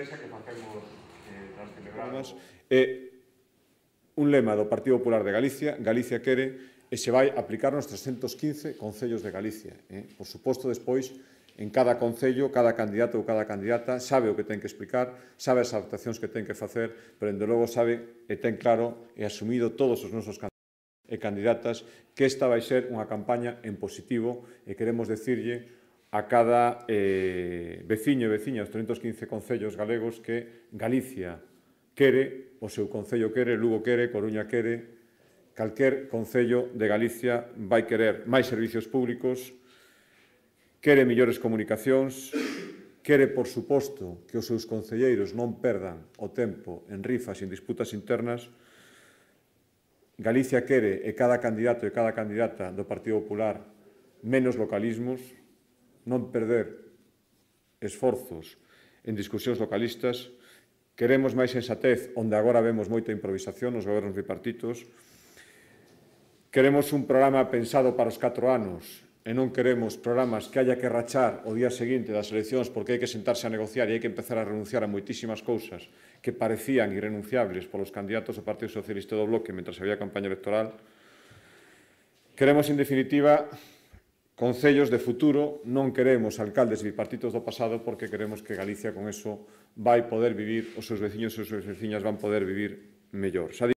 sorpresa que facemos tras celebrar un lema do Partido Popular de Galicia, Galicia quere, e se vai aplicar nos 315 concellos de Galicia. Por suposto, despois, en cada concello, cada candidato ou cada candidata sabe o que ten que explicar, sabe as adaptacións que ten que facer, pero, dende logo, sabe e ten claro e asumido todos os nosos candidatos e candidatas que esta vai ser unha campaña en positivo e queremos decirlle a cada veciño e veciña dos 315 concellos galegos que Galicia quere, o seu concello quere, Lugo quere, Coruña quere, calquer concello de Galicia vai querer máis servicios públicos, quere mellores comunicacións, quere, por suposto, que os seus concelleiros non perdan o tempo en rifas e en disputas internas. Galicia quere, e cada candidato e cada candidata do Partido Popular, menos localismos, non perder esforzos en discusións localistas. Queremos máis sensatez, onde agora vemos moita improvisación nos gobernos bipartitos. Queremos un programa pensado para os 4 anos e non queremos programas que haya que rachar o día seguinte das eleccións porque hai que sentarse a negociar e hai que empezar a renunciar a moitísimas cousas que parecían irrenunciables polos candidatos do Partido Socialista do Bloque mentre había campaña electoral. Queremos, en definitiva, concellos de futuro, non queremos alcaldes bipartitos do pasado porque queremos que Galicia con eso vai poder vivir, os seus veciños e as súas veciñas van poder vivir mellor.